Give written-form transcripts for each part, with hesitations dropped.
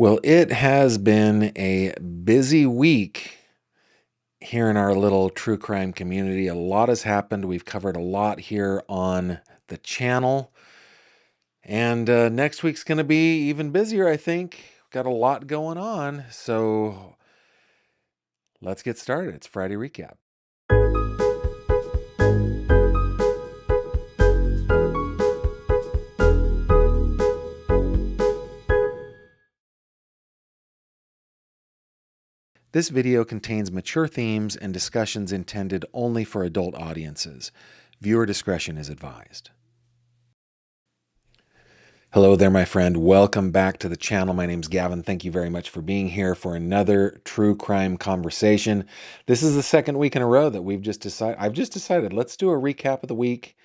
Well, it has been a busy week here in our little true crime community. A lot has happened. We've covered a lot here on the channel. And next week's going to be even busier, I think. Got a lot going on. So let's get started. It's Friday Recap. This video contains mature themes and discussions intended only for adult audiences. Viewer discretion is advised. Hello there, my friend. Welcome back to the channel. My name's Gavin. Thank you very much for being here for another true crime conversation. This is the second week in a row that I've just decided, let's do a recap of the week.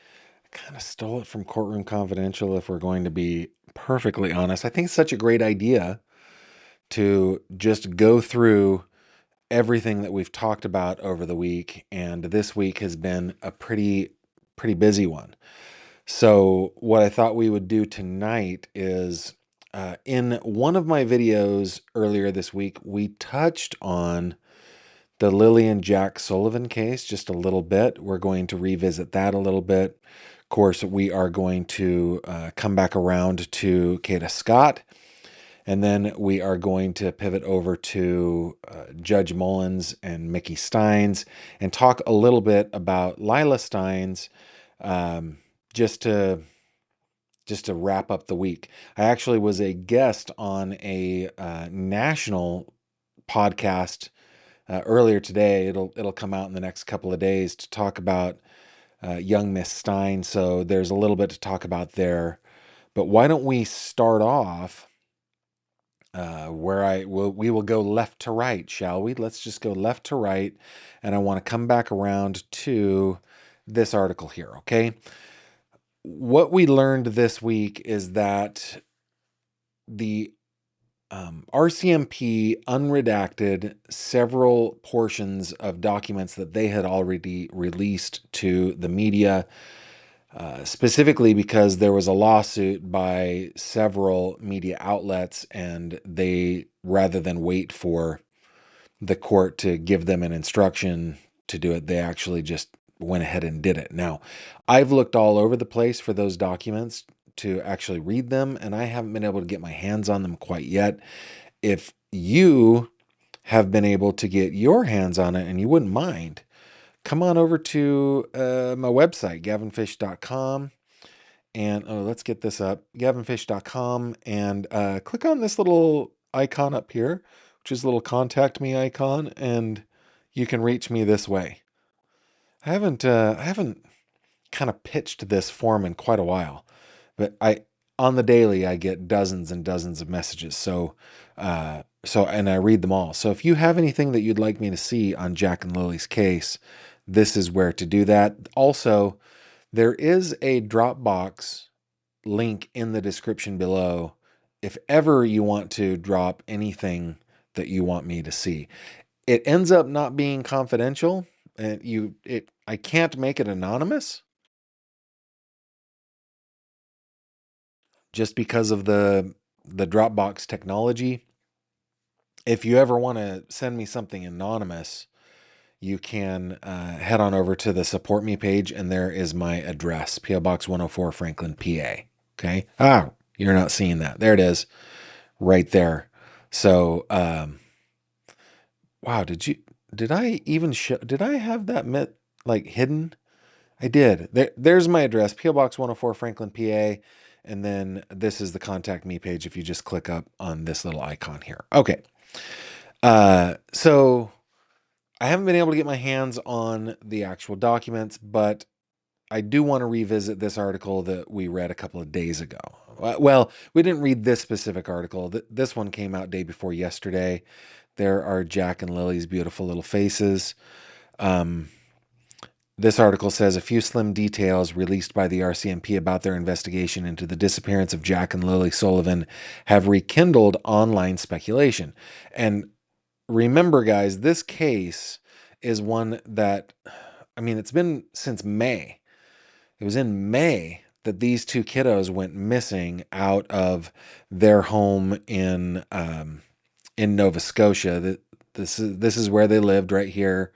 I kind of stole it from Courtroom Confidential, if we're going to be perfectly honest. I think it's such a great idea to just go through everything that we've talked about over the week, and this week has been a pretty busy one. So what I thought we would do tonight is, in one of my videos earlier this week, we touched on the Lily and Jack Sullivan case just a little bit. We're going to revisit that a little bit. Of course, we are going to come back around to Kada Scott, and then we are going to pivot over to Judge Mullins and Mickey Stines and talk a little bit about Laya Steins, just to wrap up the week. I actually was a guest on a national podcast earlier today. It'll come out in the next couple of days to talk about young Miss Stein. So there's a little bit to talk about there. But why don't we start off where we will go left to right, shall we? Let's just go left to right, and I want to come back around to this article here. Okay. What we learned this week is that the RCMP unredacted several portions of documents that they had already released to the media, specifically because there was a lawsuit by several media outlets, and they, rather than wait for the court to give them an instruction to do it, they actually just went ahead and did it. Now, I've looked all over the place for those documents to actually read them, and I haven't been able to get my hands on them quite yet. If you have been able to get your hands on it and you wouldn't mind, come on over to my website, gavinfish.com, and let's get this up, gavinfish.com, and click on this little icon up here, which is a little contact me icon, and you can reach me this way. I haven't kind of pitched this form in quite a while, but on the daily I get dozens and dozens of messages. So and I read them all. So if you have anything that you'd like me to see on Jack and Lily's case, this is where to do that. Also, there is a Dropbox link in the description below if ever you want to drop anything that you want me to see. It ends up not being confidential, and I can't make it anonymous just because of the Dropbox technology. If you ever want to send me something anonymous, you can head on over to the Support Me page, and there is my address, P.O. Box 104, Franklin, PA. Okay? Ah, you're not seeing that. There it is, right there. So, wow, did I even did I have that hidden? I did. There's my address, P.O. Box 104, Franklin, PA. And then this is the Contact Me page if you just click up on this little icon here. Okay. So I haven't been able to get my hands on the actual documents, but I do want to revisit this article that we read a couple of days ago. Well, we didn't read this specific article. This one came out day before yesterday. There are Jack and Lily's beautiful little faces. This article says a few slim details released by the RCMP about their investigation into the disappearance of Jack and Lily Sullivan have rekindled online speculation. And remember, guys, this case is one that, it's been since May. It was in May that these two kiddos went missing out of their home in Nova Scotia. That this is where they lived, right here,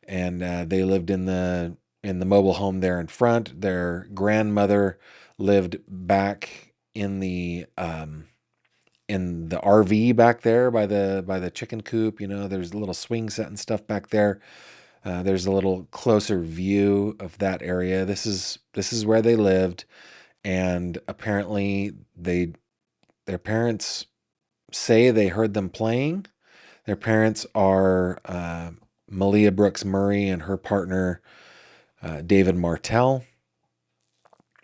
and they lived in the mobile home there in front. Their grandmother lived back in the RV back there by the chicken coop. There's a little swing set and stuff back there. There's a little closer view of that area. This is where they lived, and apparently their parents say they heard them playing. Their parents are Malia Brooks Murray and her partner David Martell.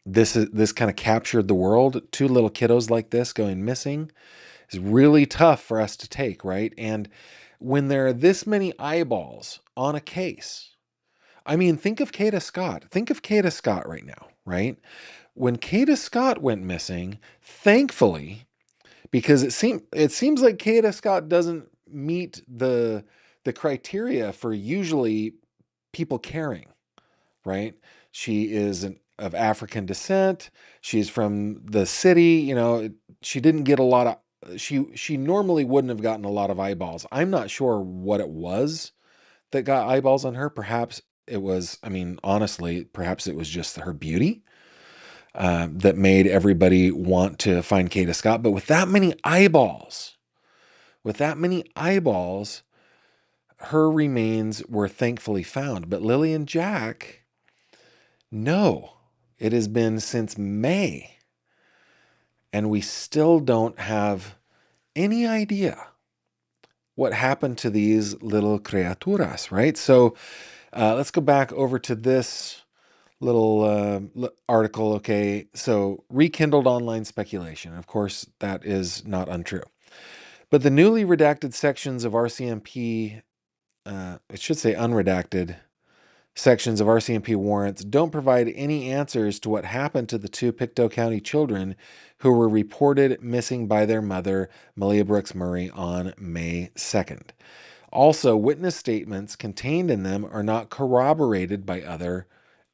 This kind of captured the world. Two little kiddos like this going missing is really tough for us to take, right? And when there are this many eyeballs on a case, I mean, think of Kada Scott. Think of Kada Scott right now, right? When Kada Scott went missing, thankfully, because it seems like Kada Scott doesn't meet the criteria for usually people caring, right? She is of African descent. She's from the city. She didn't get a lot of. She normally wouldn't have gotten a lot of eyeballs. I'm not sure what it was that got eyeballs on her. Perhaps it was. I mean, honestly, perhaps it was just her beauty that made everybody want to find Kada Scott. But with that many eyeballs, her remains were thankfully found. But Lily and Jack, no, it has been since May, and we still don't have any idea what happened to these little criaturas, right? So let's go back over to this little article. Okay, so rekindled online speculation. Of course, that is not untrue. But the newly redacted sections of RCMP, it should say unredacted sections of RCMP warrants, don't provide any answers to what happened to the two Pictou County children who were reported missing by their mother, Malia Brooks Murray, on May 2nd. Also, witness statements contained in them are not corroborated by other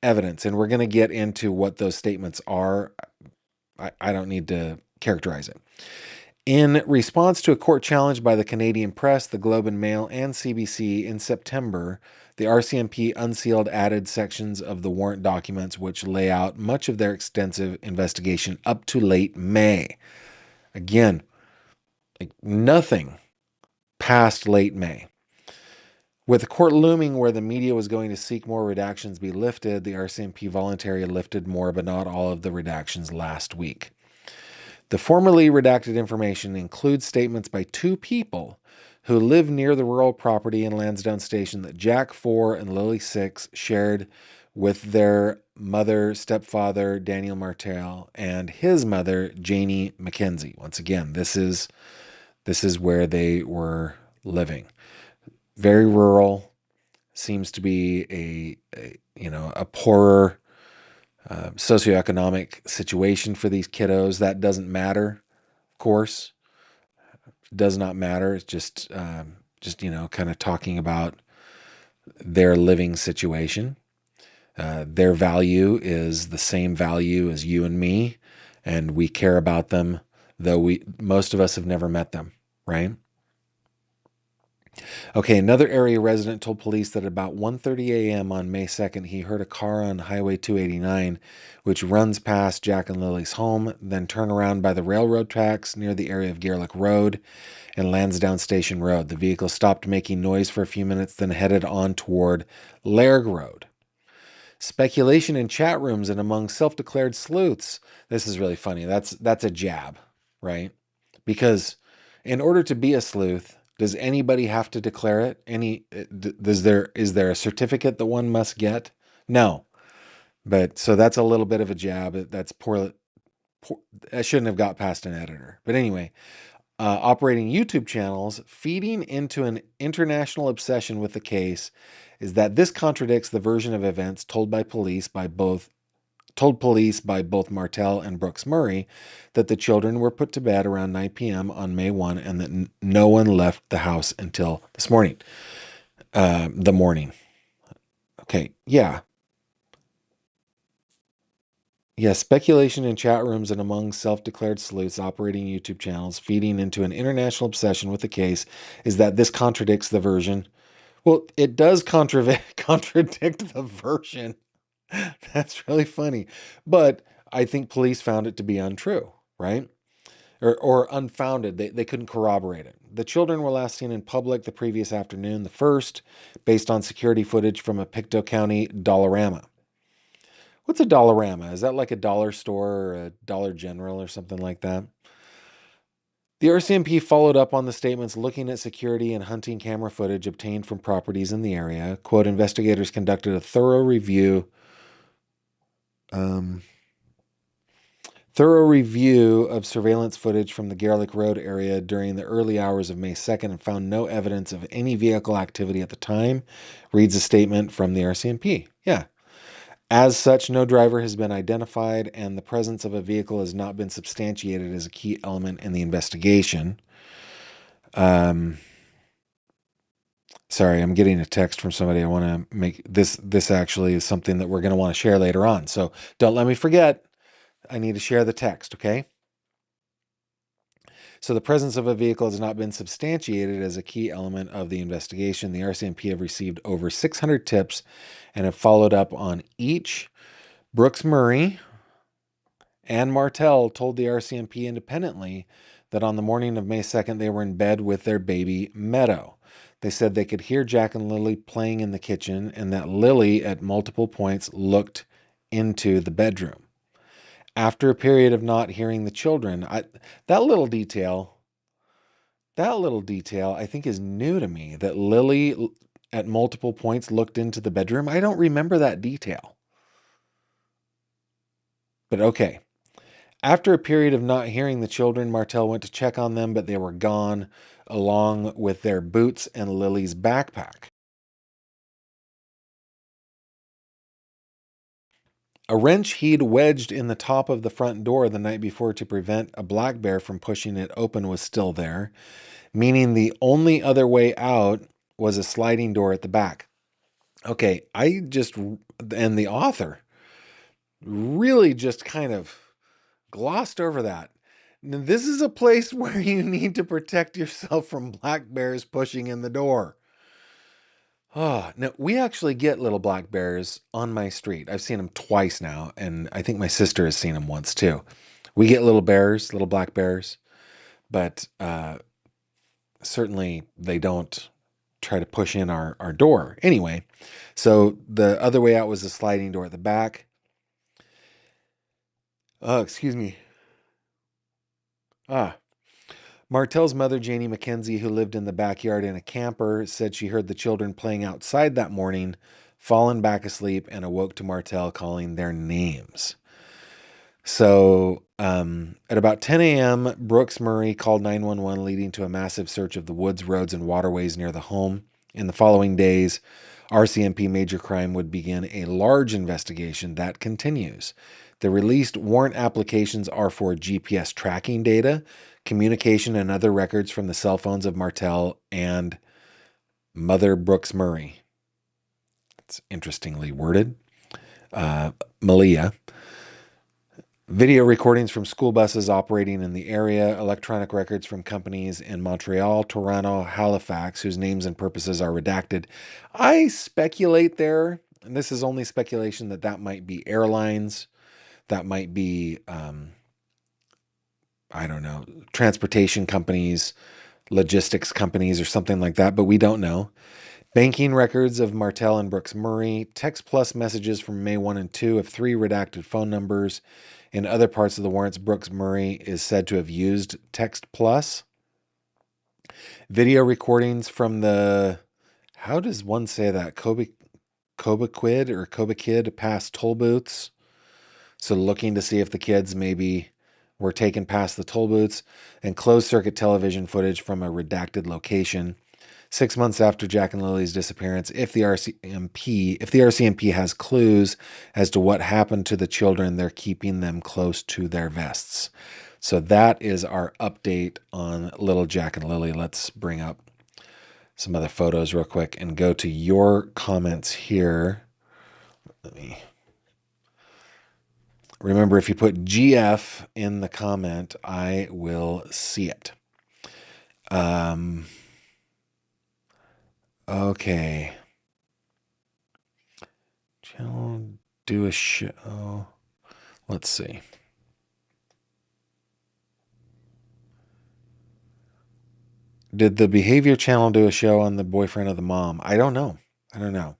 evidence. And we're going to get into what those statements are. I don't need to characterize it. In response to a court challenge by the Canadian Press, the Globe and Mail, and CBC in September, the RCMP unsealed added sections of the warrant documents which lay out much of their extensive investigation up to late May. Again, nothing past late May. With the court looming where the media was going to seek more redactions be lifted, the RCMP voluntarily lifted more, but not all of the redactions last week. The formerly redacted information includes statements by two people who live near the rural property in Lansdowne Station that Jack 4 and Lily 6 shared with their mother, stepfather, Daniel Martell, and his mother, Janie McKenzie. Once again, this is where they were living. Very rural, seems to be a poorer socioeconomic situation for these kiddos. That doesn't matter, of course. It does not matter. It's just kind of talking about their living situation. Their value is the same value as you and me, and we care about them, though most of us have never met them, right? Okay, another area resident told police that at about 1:30 a.m. on May 2nd, he heard a car on Highway 289, which runs past Jack and Lily's home, then turn around by the railroad tracks near the area of Gerlich Road and Lansdowne Station Road. The vehicle stopped making noise for a few minutes, then headed on toward Lairg Road. Speculation in chat rooms and among self-declared sleuths. This is really funny. That's a jab, right? Because in order to be a sleuth, does anybody have to declare it? Is there a certificate that one must get? No. But so that's a little bit of a jab. That's poor. I shouldn't have got past an editor. But anyway, operating YouTube channels, feeding into an international obsession with the case, is that this contradicts the version of events told police by both Martell and Brooks Murray that the children were put to bed around 9 p.m. on May 1 and that no one left the house until this morning. The morning. Okay, yeah. Yeah, speculation in chat rooms and among self-declared sleuths operating YouTube channels feeding into an international obsession with the case is that this contradicts the version. Well, it does contradict the version. That's really funny. But I think police found it to be untrue, right? Or unfounded. They couldn't corroborate it. The children were last seen in public the previous afternoon, the first, based on security footage from a Pictou County Dollarama. What's a Dollarama? Is that like a dollar store or a Dollar General or something like that? The RCMP followed up on the statements looking at security and hunting camera footage obtained from properties in the area. Quote, investigators conducted a thorough review of surveillance footage from the Garlick Road area during the early hours of May 2nd and found no evidence of any vehicle activity at the time, reads a statement from the RCMP. Yeah. As such, no driver has been identified, and the presence of a vehicle has not been substantiated as a key element in the investigation. Sorry, I'm getting a text from somebody. I want to make this actually is something that we're going to want to share later on. So don't let me forget. I need to share the text, okay? So the presence of a vehicle has not been substantiated as a key element of the investigation. The RCMP have received over 600 tips and have followed up on each. Brooks Murray and Martell told the RCMP independently that on the morning of May 2nd, they were in bed with their baby Meadow. They said they could hear Jack and Lily playing in the kitchen and that Lily at multiple points looked into the bedroom. After a period of not hearing the children, that little detail, I think is new to me, that Lily at multiple points looked into the bedroom. I don't remember that detail. But okay. After a period of not hearing the children, Martell went to check on them, but they were gone, along with their boots and Lily's backpack. A wrench he'd wedged in the top of the front door the night before to prevent a black bear from pushing it open was still there, meaning the only other way out was a sliding door at the back. Okay, and the author really just kind of glossed over that. Now, this is a place where you need to protect yourself from black bears pushing in the door. Oh, now we actually get little black bears on my street. I've seen them twice now, and I think my sister has seen them once too. We get little bears, little black bears, but certainly they don't try to push in our door. Anyway, so the other way out was a sliding door at the back. Oh, excuse me. Martell's mother, Janie McKenzie, who lived in the backyard in a camper, said she heard the children playing outside that morning, fallen back asleep, and awoke to Martell calling their names. So at about 10 a.m., Brooks Murray called 911, leading to a massive search of the woods, roads, and waterways near the home. In the following days, RCMP Major Crime would begin a large investigation that continues. The released warrant applications are for GPS tracking data, communication, and other records from the cell phones of Martell and Mother Brooks Murray. It's interestingly worded. Malia. Video recordings from school buses operating in the area, electronic records from companies in Montreal, Toronto, Halifax, whose names and purposes are redacted. I speculate there, and this is only speculation, that might be airlines, that might be, I don't know, transportation companies, logistics companies, or something like that, but we don't know. Banking records of Martell and Brooks Murray, Text Plus messages from May 1 and 2 of 3 redacted phone numbers. In other parts of the warrants, Brooks Murray is said to have used Text Plus. Video recordings from the, how does one say that? Kobakid past toll booths. So looking to see if the kids maybe were taken past the toll booths, and closed circuit television footage from a redacted location. 6 months after Jack and Lily's disappearance, if the RCMP has clues as to what happened to the children, they're keeping them close to their vests. So that is our update on little Jack and Lily. Let's bring up some other photos real quick and go to your comments here. Remember, if you put GF in the comment, I will see it. Okay. Channel do a show. Let's see. Did the behavior channel do a show on the boyfriend of the mom? I don't know. I don't know.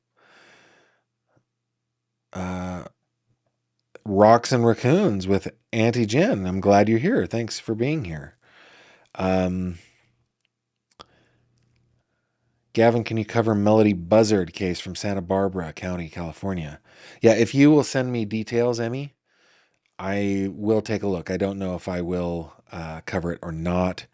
Rocks and Raccoons with Auntie Jen. I'm glad you're here. Thanks for being here. Gavin, can you cover Melody Buzzard case from Santa Barbara County, California? Yeah, if you will send me details, Emmy, I will take a look. I don't know if I will cover it or not.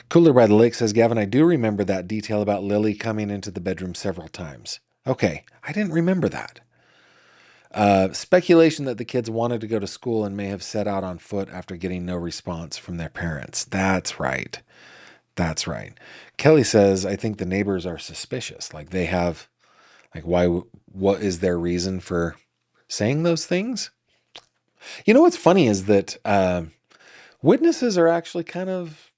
Cooler by the Lake says, Gavin, I do remember that detail about Lily coming into the bedroom several times. Okay, I didn't remember that. Speculation that the kids wanted to go to school and may have set out on foot after getting no response from their parents. That's right. That's right. Kelly says, I think the neighbors are suspicious. Like they have, like, why, what is their reason for saying those things? You know, what's funny is that witnesses are actually kind of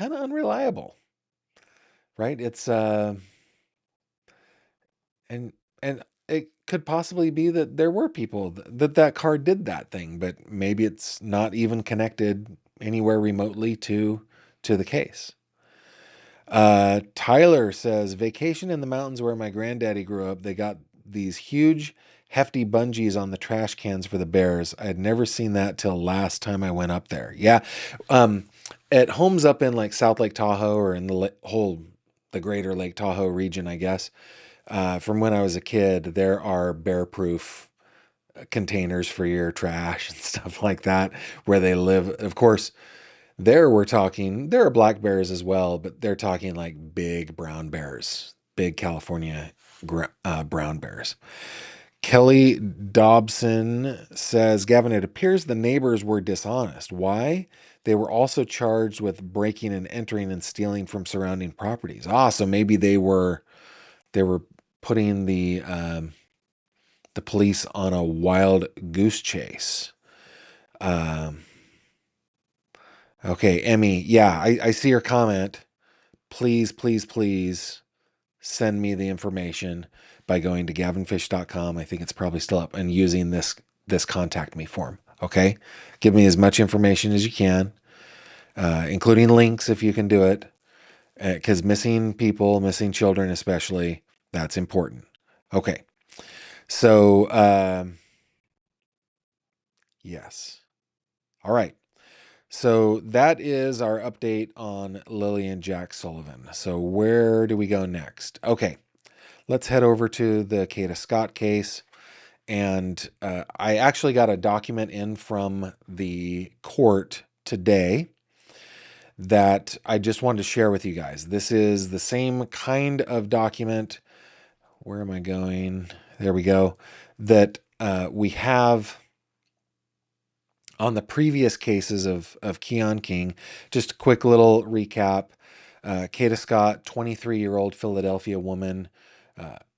unreliable, right? It's, and, and it could possibly be that there were people that car did that thing, but maybe it's not even connected anywhere remotely to the case. Tyler says, vacation in the mountains where my granddaddy grew up. They got these huge, hefty bungees on the trash cans for the bears. I had never seen that till last time I went up there. Yeah. At homes up in like South Lake Tahoe or in the greater Lake Tahoe region, I guess, from when I was a kid, there are bear-proof containers for your trash and stuff like that where they live. Of course, there are black bears as well, but they're talking like big brown bears, big California brown bears. Kelly Dobson says, Gavin, it appears the neighbors were dishonest. Why? They were also charged with breaking and entering and stealing from surrounding properties. So maybe they were putting the police on a wild goose chase. Okay, Emmy. Yeah, I see your comment. Please, please, please send me the information by going to gavinfish.com. I think it's probably still up, and using this contact me form. Okay, give me as much information as you can, including links if you can do it, because missing people, missing children especially, that's important. Okay, so yes, all right. So that is our update on Lily and Jack Sullivan. So where do we go next? Okay, let's head over to the Kada Scott case. And I actually got a document in from the court today that I just wanted to share with you guys. This is the same kind of document. Where am I going? There we go. That we have on the previous cases of Keon King. Just a quick little recap. Kada Scott, 23-year-old Philadelphia woman.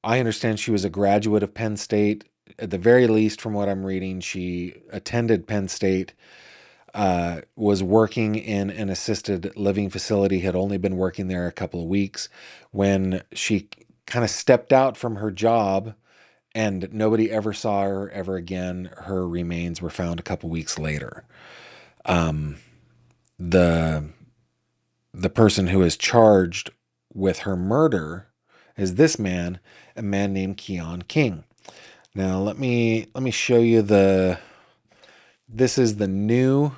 I understand she was a graduate of Penn State. At the very least, from what I'm reading, she attended Penn State, was working in an assisted living facility, had only been working there a couple of weeks when she kind of stepped out from her job, and nobody ever saw her ever again. Her remains were found a couple weeks later. The the person who is charged with her murder is this man, a man named Keon King. Now let me show you this is the new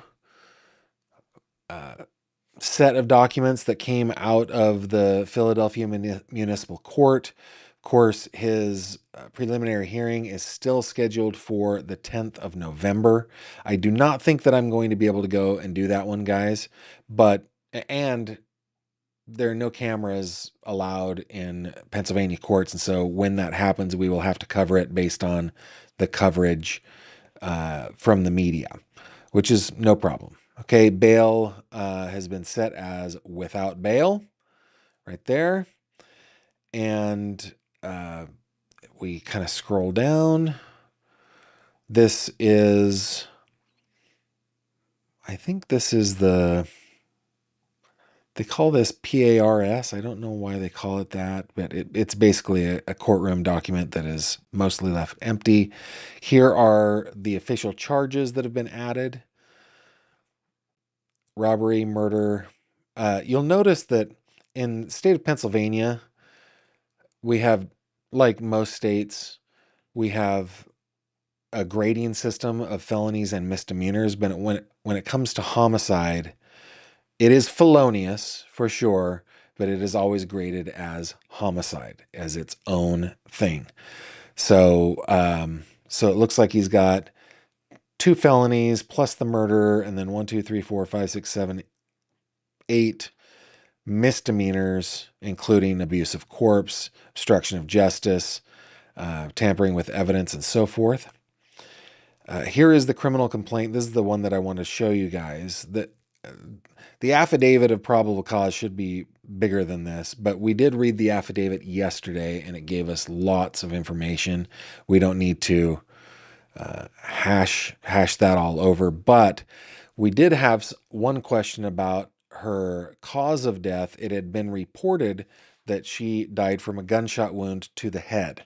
set of documents that came out of the Philadelphia Municipal Court. Of course, his preliminary hearing is still scheduled for the 10th of November. I do not think that I'm going to be able to go and do that one, guys, and there are no cameras allowed in Pennsylvania courts. And so when that happens, we will have to cover it based on the coverage from the media, which is no problem. Okay, bail has been set as without bail right there. And we kind of scroll down. This is, I think this is they call this PARS. I don't know why they call it that, but it's basically a courtroom document that is mostly left empty. Here are the official charges that have been added. Robbery, murder. You'll notice that in the state of Pennsylvania, we have, like most states, we have a grading system of felonies and misdemeanors, but when it comes to homicide, it is felonious for sure, but it is always graded as homicide, as its own thing. So, so it looks like he's got 2 felonies plus the murder, and then 1, 2, 3, 4, 5, 6, 7, 8 misdemeanors, including abuse of corpse, obstruction of justice, tampering with evidence, and so forth. Here is the criminal complaint. This is the one that I want to show you guys. The affidavit of probable cause should be bigger than this, but we did read the affidavit yesterday, and it gave us lots of information. We don't need to hash that all over, but we did have one question about her cause of death. It had been reported that she died from a gunshot wound to the head.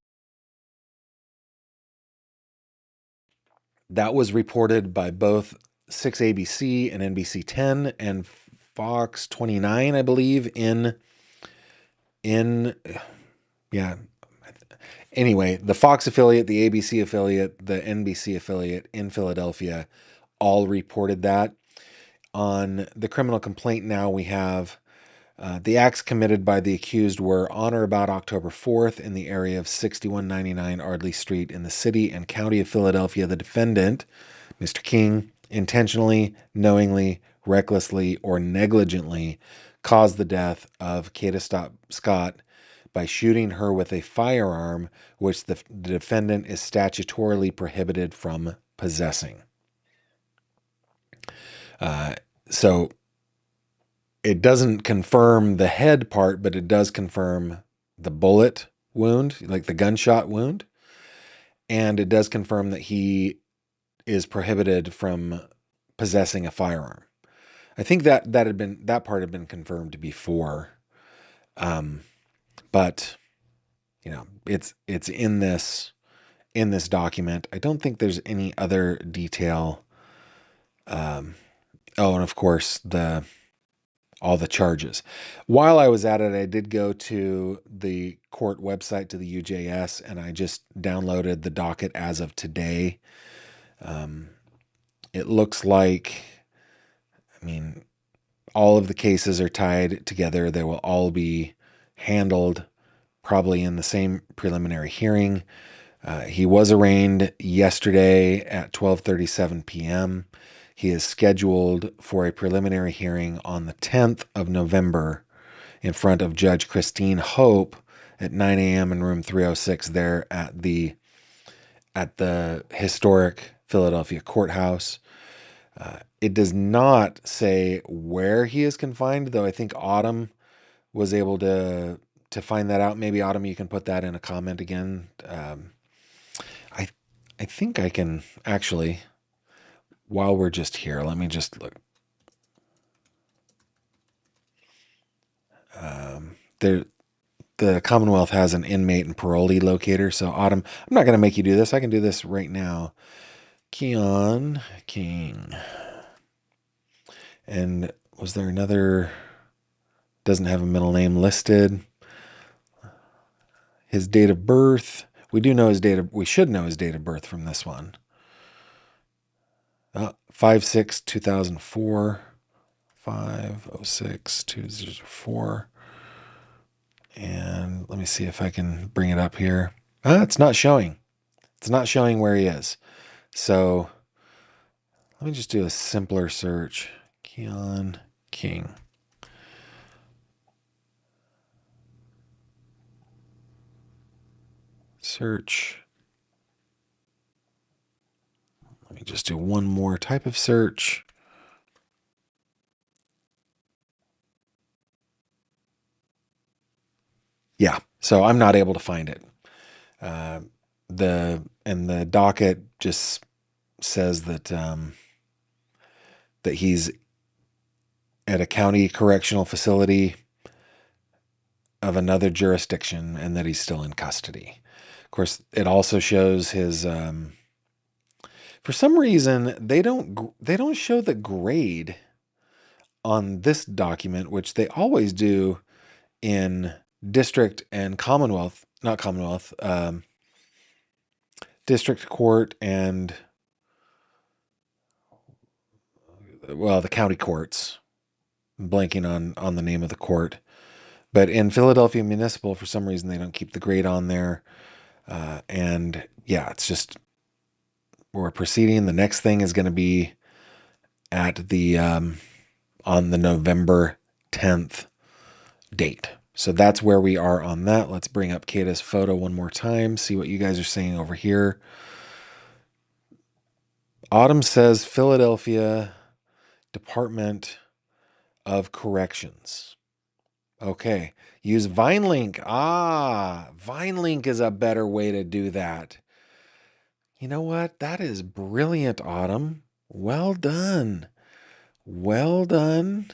That was reported by both 6ABC and NBC 10 and Fox 29, I believe, in yeah. Anyway, the Fox affiliate, the ABC affiliate, the NBC affiliate in Philadelphia all reported that. On the criminal complaint now, we have the acts committed by the accused were on or about October 4th in the area of 6199 Ardley Street in the city and county of Philadelphia. The defendant, Mr. King, intentionally, knowingly, recklessly, or negligently caused the death of Kada Scott by shooting her with a firearm which the defendant is statutorily prohibited from possessing. So it doesn't confirm the head part, but it does confirm the bullet wound, like the gunshot wound. And it does confirm that he is prohibited from possessing a firearm. I think that part had been confirmed before. But you know, it's in this document. I don't think there's any other detail. And of course all the charges. While I was at it, I did go to the court website, to the UJS, and I just downloaded the docket as of today. It looks like, all of the cases are tied together. They will all be handled probably in the same preliminary hearing. He was arraigned yesterday at 12:37 p.m. He is scheduled for a preliminary hearing on the 10th of November in front of Judge Christine Hope at 9 a.m. in room 306 there at the historic Philadelphia courthouse. It does not say where he is confined, though I think Autumn was able to find that out. Maybe Autumn, you can put that in a comment again. I think I can actually, while we're just here, let me just look. The Commonwealth has an inmate and parolee locator. So Autumn, I'm not going to make you do this. I can do this right now. Keon King. And was there another? Doesn't have a middle name listed. His date of birth. We should know his date of birth from this one. 5/6/2004. 5/06/2004. And let me see if I can bring it up here. It's not showing. It's not showing where he is. So let me just do a simpler search. Keon King. Search. Let me just do one more type of search. Yeah, so I'm not able to find it. Uh, the docket just says that that he's at a county correctional facility of another jurisdiction and that he's still in custody. Of course, it also shows his. For some reason, they don't show the grade on this document, which they always do in district and Commonwealth, not Commonwealth, district court and, well, the county courts. I'm blanking on the name of the court. But in Philadelphia Municipal, for some reason, they don't keep the grade on there. And yeah, it's just, we're proceeding. The next thing is going to be at the, on the November 10th date. So that's where we are on that. Let's bring up Kada's photo one more time, see what you guys are saying over here. Autumn says Philadelphia Department of Corrections. Okay. Use VineLink. VineLink is a better way to do that. You know what? That is brilliant, Autumn. Well done. Well done.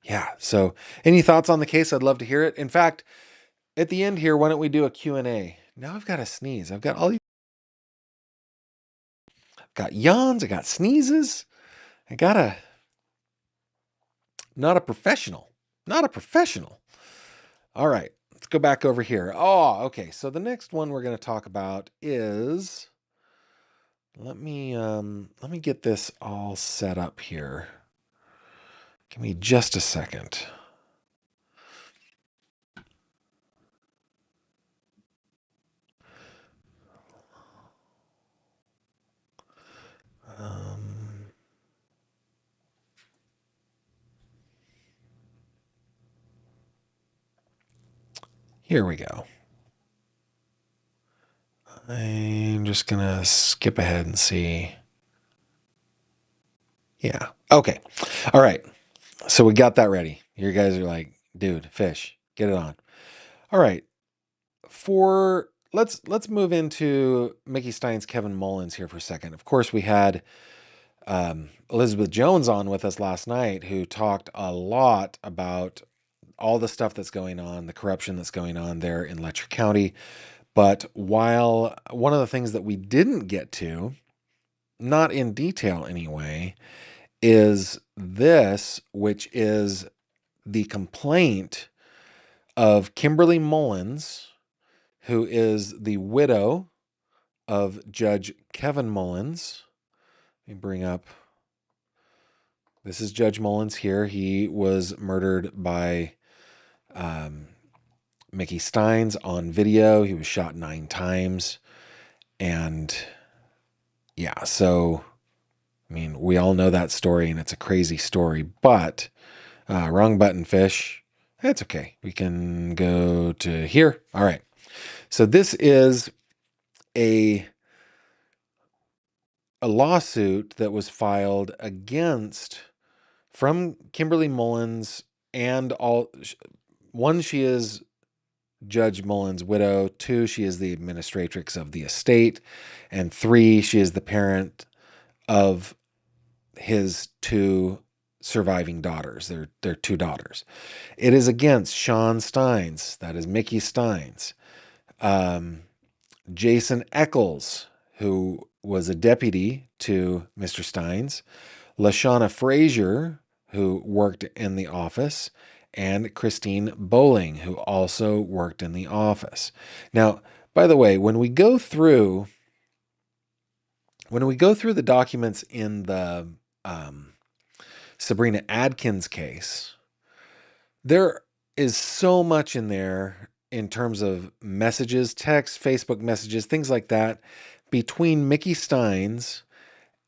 Yeah. So any thoughts on the case? I'd love to hear it. In fact, at the end here, why don't we do a Q&A? Now I've got to sneeze. I've got all these. I've got yawns. I got sneezes. I gotta. Not a professional. Not a professional. All right. Let's go back over here. Oh, okay. So the next one we're going to talk about is. Let me get this all set up here. Give me just a second. Here we go. I'm just going to skip ahead and see. Yeah. Okay. All right. So we got that ready. You guys are like, dude, fish, get it on. All right. Let's move into Mickey Stein's Kevin Mullins here for a second. Of course, we had Elizabeth Jones on with us last night, who talked a lot about all the stuff that's going on, the corruption that's going on there in Letcher County. But while one of the things that we didn't get to, not in detail anyway, is this, which is the complaint of Kimberly Mullins, who is the widow of Judge Kevin Mullins. Let me bring up. This is Judge Mullins here. He was murdered by Mickey Stines on video. He was shot 9 times. And yeah, so, I mean, we all know that story and it's a crazy story, but wrong button, fish. That's okay. We can go to here. All right. So this is a lawsuit that was filed against from Kimberly Mullins and all. One, she is Judge Mullins' widow. 2, she is the administratrix of the estate. And 3, she is the parent of his 2 surviving daughters. They're 2 daughters. It is against Sean Stines, that is Mickey Stines, Jason Eccles, who was a deputy to Mr. Stines, LaShawna Frazier, who worked in the office, and Christine Bowling, who also worked in the office. Now, by the way, when we go through the documents in the Sabrina Adkins case, there is so much in there in terms of messages, text, Facebook messages, things like that, between Mickey Stines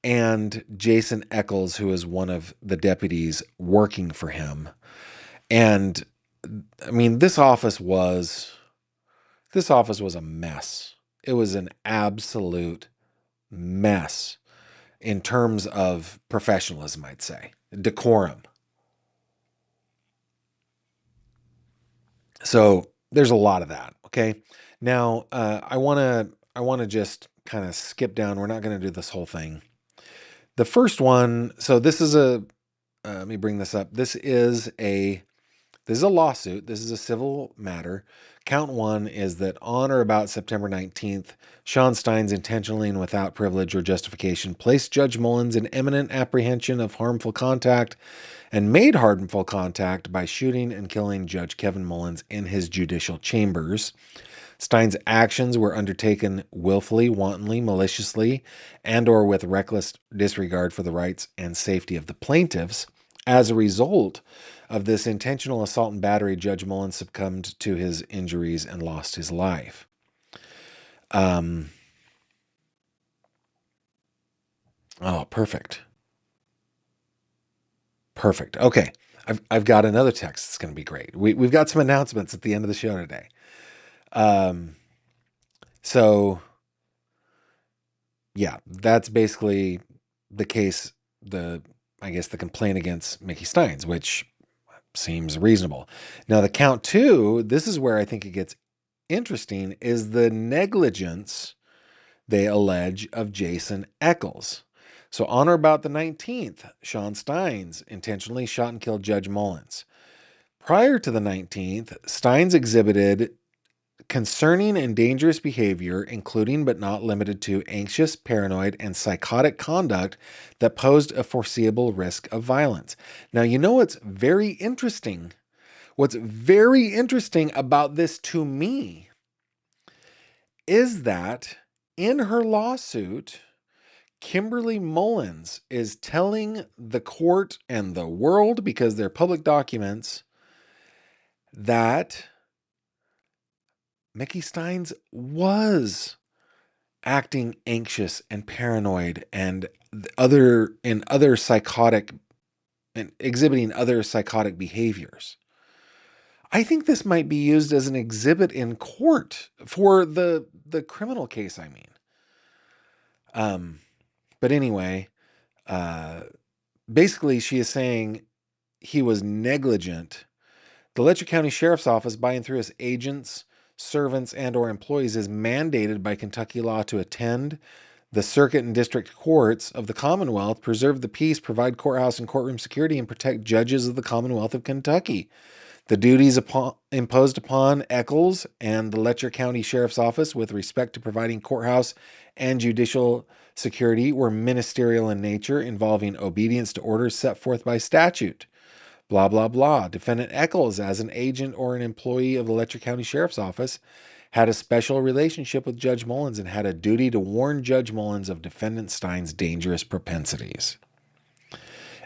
and Jason Eccles, who is one of the deputies working for him. And I mean, this office was a mess. It was an absolute mess in terms of professionalism, I'd say, decorum. So there's a lot of that. Okay. Now, I want to just kind of skip down. We're not going to do this whole thing. The first one. So this is let me bring this up. This is a lawsuit. This is a civil matter. Count one is that on or about September 19th, Sean Stines intentionally and without privilege or justification placed Judge Mullins in imminent apprehension of harmful contact and made harmful contact by shooting and killing Judge Kevin Mullins in his judicial chambers. Stein's actions were undertaken willfully, wantonly, maliciously, and or with reckless disregard for the rights and safety of the plaintiffs. As a result of this intentional assault and battery, Judge Mullins succumbed to his injuries and lost his life. Oh, perfect. Perfect. Okay. I've got another text that's going to be great. We've got some announcements at the end of the show today. So yeah, that's basically the case, I guess the complaint against Mickey Stines, which seems reasonable. Now the count two, this is where I think it gets interesting, is the negligence they allege of Jason Eccles. So on or about the 19th, Sean Stines intentionally shot and killed Judge Mullins. Prior to the 19th, Stines exhibited concerning and dangerous behavior, including but not limited to anxious, paranoid, and psychotic conduct that posed a foreseeable risk of violence. Now, you know what's very interesting? What's very interesting about this to me is that in her lawsuit, Kimberly Mullins is telling the court and the world, because they're public documents, that Mickey Stines was acting anxious and paranoid and other psychotic and exhibiting other psychotic behaviors. I think this might be used as an exhibit in court for the criminal case, I mean. But anyway, basically she is saying he was negligent. The Letcher County Sheriff's Office, by and through its agents, servants, and or employees, is mandated by Kentucky law to attend the circuit and district courts of the Commonwealth, preserve the peace, provide courthouse and courtroom security, and protect judges of the Commonwealth of Kentucky. The duties imposed upon Eccles and the Letcher County Sheriff's Office with respect to providing courthouse and judicial security were ministerial in nature, involving obedience to orders set forth by statute. Blah, blah, blah. Defendant Eccles, as an agent or an employee of the Letcher County Sheriff's Office, had a special relationship with Judge Mullins and had a duty to warn Judge Mullins of defendant Stein's dangerous propensities.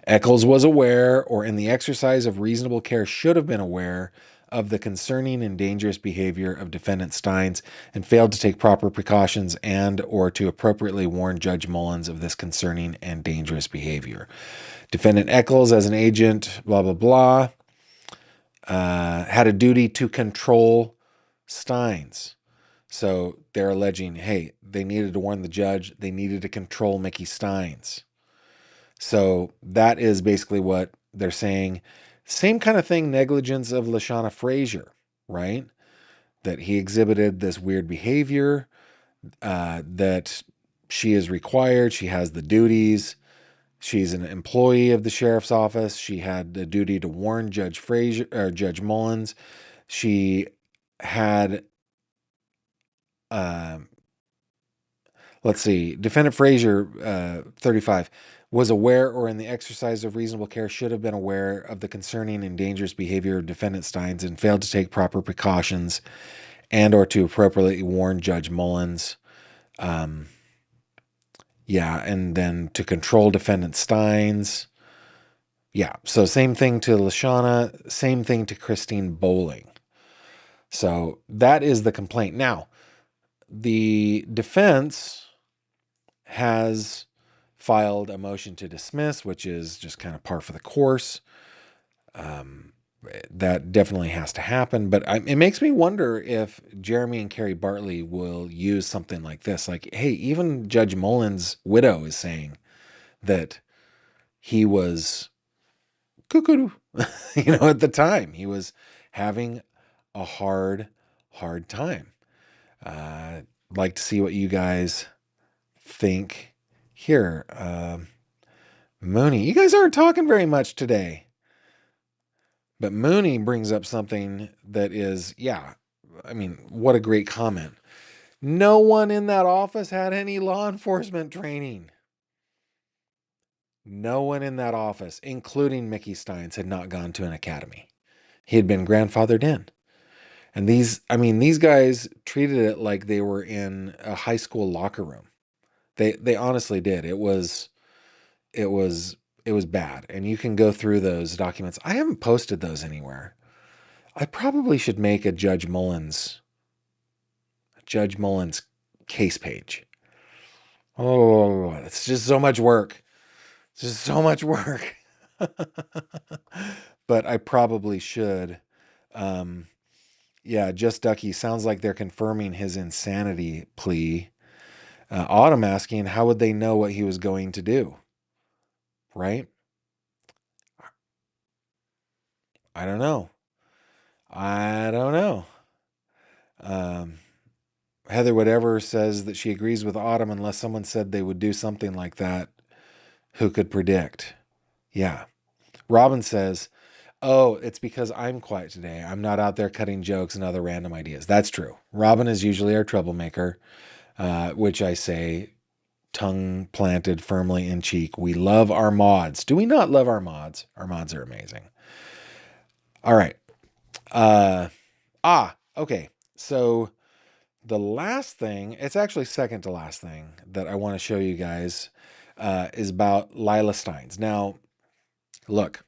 Eccles was aware, or in the exercise of reasonable care should have been aware, of the concerning and dangerous behavior of defendant Stines and failed to take proper precautions and or to appropriately warn Judge Mullins of this concerning and dangerous behavior. Defendant Eccles, as an agent, blah, blah, blah, had a duty to control Stines. So they're alleging, hey, they needed to warn the judge. They needed to control Mickey Stines. So that is basically what they're saying. Same kind of thing, negligence of LaShawna Frazier, right? That he exhibited this weird behavior, that she is required. She has the duties. She's an employee of the sheriff's office. She had the duty to warn Judge Frazier or Judge Mullins. She had, let's see, Defendant Frazier, 35, was aware or in the exercise of reasonable care should have been aware of the concerning and dangerous behavior of Defendant Stines and failed to take proper precautions and or to appropriately warn Judge Mullins. Yeah, and then to control Defendant Stines. Yeah, so same thing to LaShawna, same thing to Christine Bowling. So that is the complaint. Now, the defense has filed a motion to dismiss, which is just kind of par for the course. That definitely has to happen. But it makes me wonder if Jeremy and Carrie Bartley will use something like this. Like, hey, even Judge Mullins' widow is saying that he was cuckoo, at the time. He was having a hard hard time. Like to see what you guys think here. Mooney, you guys aren't talking very much today. But Mooney brings up something that is, yeah, I mean, what a great comment. No one in that office had any law enforcement training. No one in that office, including Mickey Stines, had not gone to an academy. He had been grandfathered in. And these guys treated it like they were in a high school locker room. They honestly did. It was bad. And you can go through those documents. I haven't posted those anywhere. I probably should make a Judge Mullins case page. Oh, it's just so much work. It's just so much work. But I probably should. Yeah, Just Ducky sounds like they're confirming his insanity plea. Autumn asking, how would they know what he was going to do? Right? I don't know. I don't know. Heather Whatever says that she agrees with Autumn unless someone said they would do something like that. Who could predict? Yeah. Robin says, oh, it's because I'm quiet today. I'm not out there cutting jokes and other random ideas. That's true. Robin is usually our troublemaker, which I say, tongue planted firmly in cheek. We love our mods. Do we not love our mods? Our mods are amazing. All right. Okay. So the last thing, it's actually second to last thing that I want to show you guys is about Laya Steins. Now, look,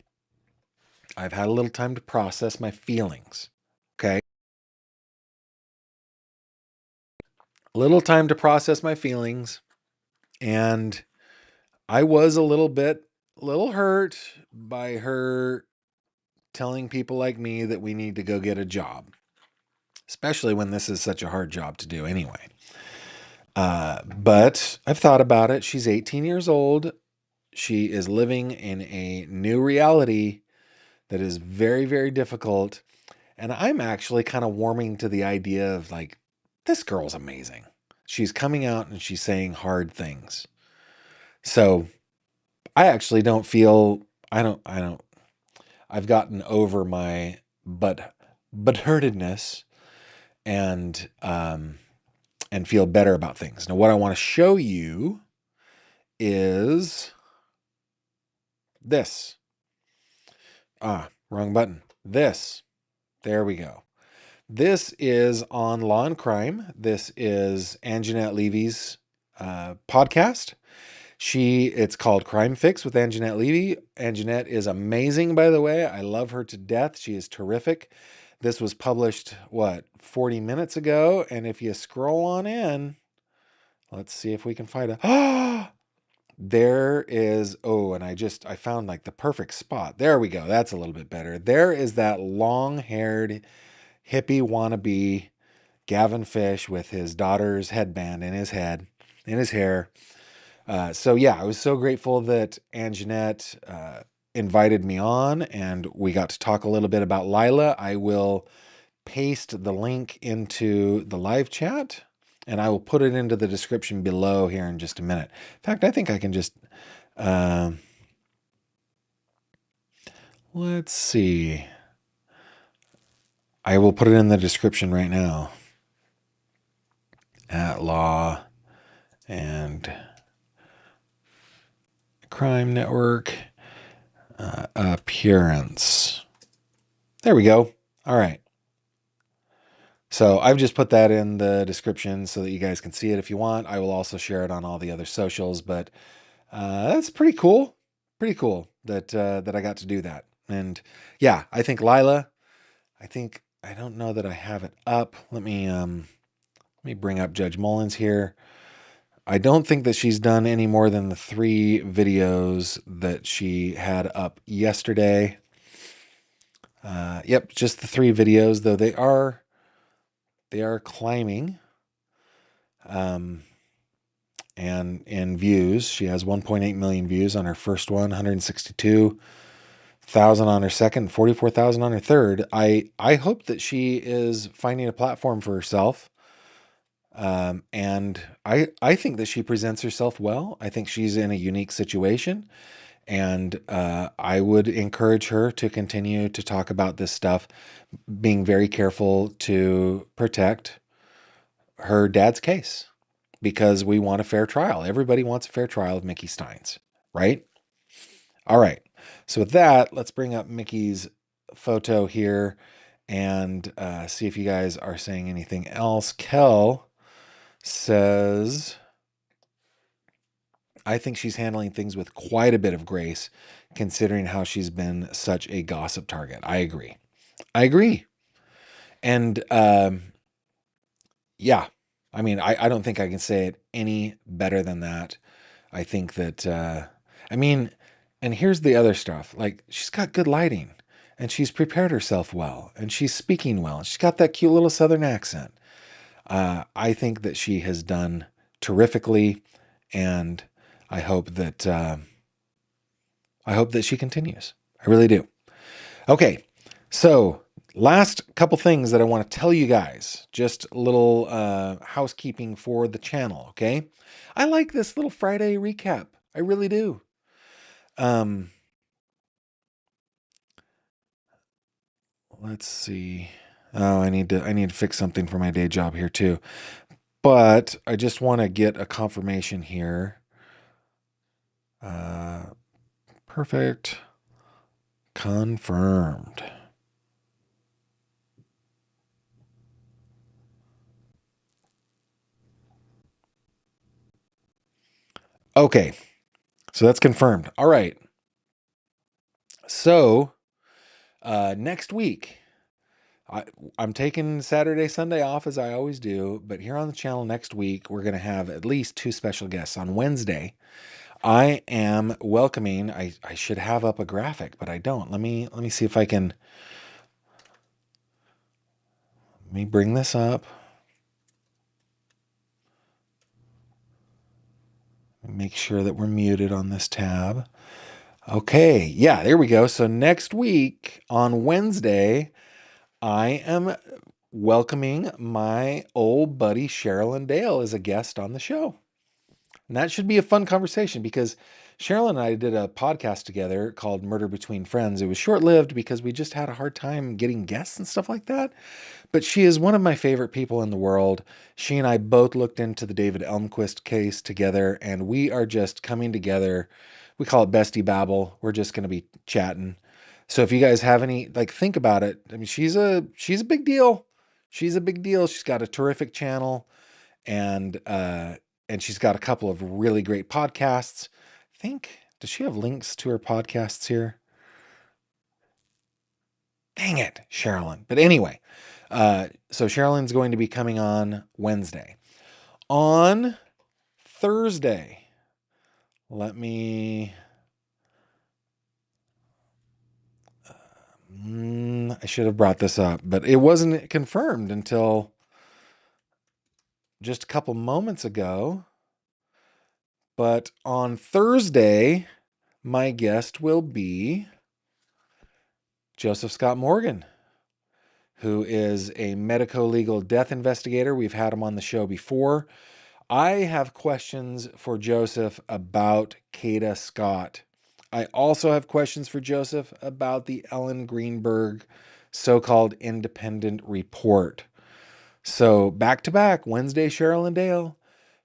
I've had a little time to process my feelings. Okay. A little time to process my feelings. And I was a little hurt by her telling people like me that we need to go get a job, especially when this is such a hard job to do anyway. But I've thought about it. She's 18 years old. She is living in a new reality that is very, very difficult. And I'm actually kind of warming to the idea of like, this girl's amazing. She's coming out and she's saying hard things. So I actually don't feel, I've gotten over my hurtedness and feel better about things. Now, what I want to show you is this. Wrong button. This. There we go. This is on Law and Crime. This is Anjanette Levy's podcast. It's called Crime Fix with Anjanette Levy. Anjanette is amazing, by the way. I love her to death. She is terrific. This was published, 40 minutes ago? And if you scroll on in, let's see if we can find it. There is, and I found like the perfect spot. There we go. That's a little bit better. There is that long-haired hippie wannabe Gavin Fish with his daughter's headband in his head, in his hair. So yeah, I was so grateful that Anjanette invited me on and we got to talk a little bit about Lila. I will paste the link into the live chat and I will put it into the description below here in just a minute. In fact, I think I can just, let's see. I will put it in the description right now. At Law and Crime Network appearance. There we go. All right. So I've just put that in the description so that you guys can see it if you want. I will also share it on all the other socials, but that's pretty cool. Pretty cool that I got to do that. And yeah, I think Lila, I don't know that I have it up. Let me bring up Judge Mullins here. I don't think that she's done any more than the 3 videos that she had up yesterday. Yep, just the 3 videos, though they are climbing. And in views, she has 1.8 million views on her first one, 162. 1,000 on her second, 44,000 on her third. I hope that she is finding a platform for herself. And I think that she presents herself well. I think she's in a unique situation. And I would encourage her to continue to talk about this stuff, being very careful to protect her dad's case because we want a fair trial. Everybody wants a fair trial of Mickey Stines, right? All right. So with that, let's bring up Mickey's photo here and see if you guys are saying anything else. Kel says, I think she's handling things with quite a bit of grace, considering how she's been such a gossip target. I agree. I agree. And yeah, I mean, I don't think I can say it any better than that. I think that, I mean, and here's the other stuff. Like, she's got good lighting and she's prepared herself well and she's speaking well. And she's got that cute little Southern accent. I think that she has done terrifically, and I hope that she continues. I really do. Okay, so last couple things that I want to tell you guys. Just a little housekeeping for the channel. Okay, I like this little Friday recap. I really do. Let's see. Oh, I need to fix something for my day job here too. But I just want to get a confirmation here. Perfect. Confirmed. Okay. So that's confirmed. All right. So next week, I'm taking Saturday, Sunday off as I always do. But here on the channel next week, we're going to have at least 2 special guests. On Wednesday, I am welcoming. I should have up a graphic, but I don't. Let me see if I can. Let me bring this up. Make sure that we're muted on this tab. Okay, yeah, there we go. So next week on Wednesday, I am welcoming my old buddy Sherilyn Dale as a guest on the show. And that should be a fun conversation because Sherilyn and I did a podcast together called Murder Between Friends. It was short-lived because we just had a hard time getting guests and stuff like that. But she is one of my favorite people in the world. She and I both looked into the David Elmquist case together, and we are just coming together. We call it Bestie Babble. We're just going to be chatting. So if you guys have any, like, think about it. I mean, she's a big deal. She's a big deal. She's got a terrific channel, and she's got a couple of really great podcasts. I think, does she have links to her podcasts here? Dang it, Sherilyn. But anyway, so Sherilyn's going to be coming on Wednesday. On Thursday, let me. I should have brought this up, but it wasn't confirmed until just a couple moments ago. But on Thursday, my guest will be Joseph Scott Morgan, who is a medico-legal death investigator. We've had him on the show before. I have questions for Joseph about Kada Scott. I also have questions for Joseph about the Ellen Greenberg so-called independent report. So back to back, Wednesday, Sherilyn Dale,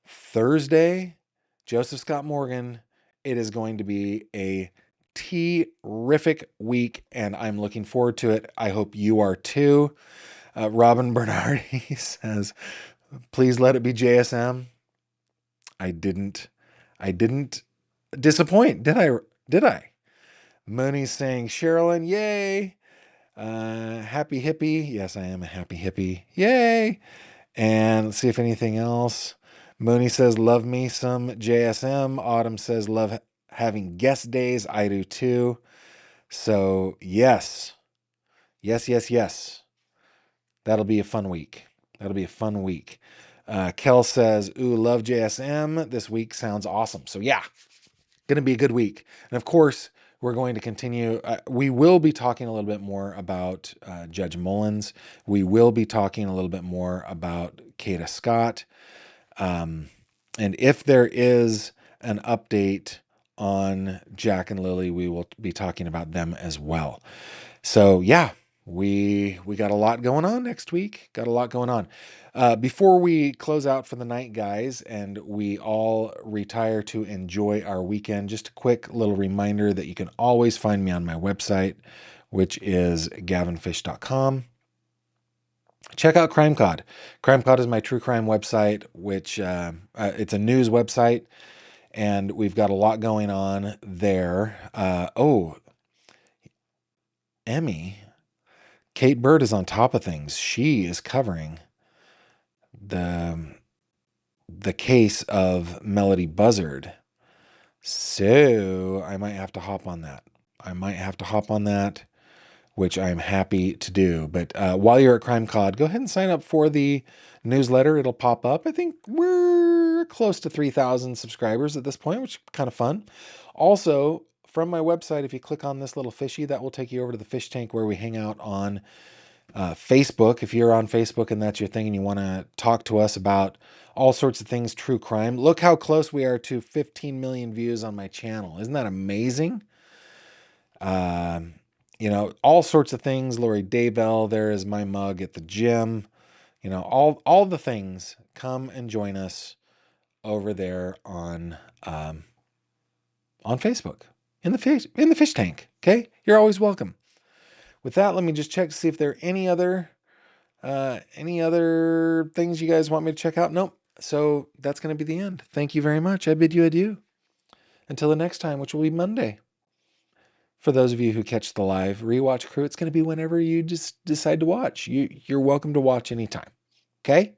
Thursday, Joseph Scott Morgan. It is going to be a terrific week, and I'm looking forward to it. I hope you are too. Robin Bernardi says, please let it be JSM. I didn't disappoint, did I? Mooney's saying, Sherilyn, yay. Happy hippie. Yes, I am a happy hippie. Yay. And let's see if anything else. Mooney says, love me some JSM. Autumn says, love having guest days. I do too. So yes. That'll be a fun week. Kel says, ooh, love JSM. This week sounds awesome. So yeah, going to be a good week. And of course, We're going to continue. We will be talking a little bit more about Judge Mullins. We will be talking a little bit more about Kada Scott. And if there is an update on Jack and Lily, we will be talking about them as well. So yeah, we got a lot going on next week. Got a lot going on. Before we close out for the night, guys, and we all retire to enjoy our weekend, just a quick little reminder that you can always find me on my website, which is gavinfish.com. Check out CrimeCod. CrimeCod is my true crime website, which it's a news website, and we've got a lot going on there. Emmy, Kate Bird is on top of things. She is covering the case of Melody Buzzard. So I might have to hop on that. Which I'm happy to do. But while you're at CrimeCod, go ahead and sign up for the newsletter. It'll pop up. I think we're close to 3,000 subscribers at this point, which is kind of fun. Also, from my website, if you click on this little fishy, that will take you over to the fish tank where we hang out on Facebook. If you're on Facebook and that's your thing and you want to talk to us about all sorts of things true crime, look how close we are to 15 million views on my channel. Isn't that amazing? All sorts of things. Lori Daybell, there is my mug at the gym. All the things. Come and join us over there on Facebook in the fish tank. Okay, you're always welcome. With that, let me just check to see if there are any other things you guys want me to check out. Nope. So that's going to be the end. Thank you very much. I bid you adieu. Until the next time, which will be Monday. For those of you who catch the live rewatch crew, it's going to be whenever you just decide to watch. You're welcome to watch anytime. Okay?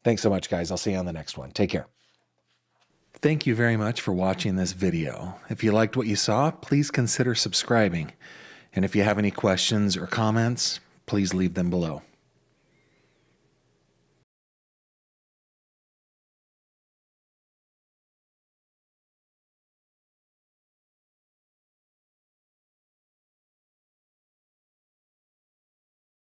Thanks so much, guys. I'll see you on the next one. Take care. Thank you very much for watching this video. If you liked what you saw, please consider subscribing. And if you have any questions or comments, please leave them below.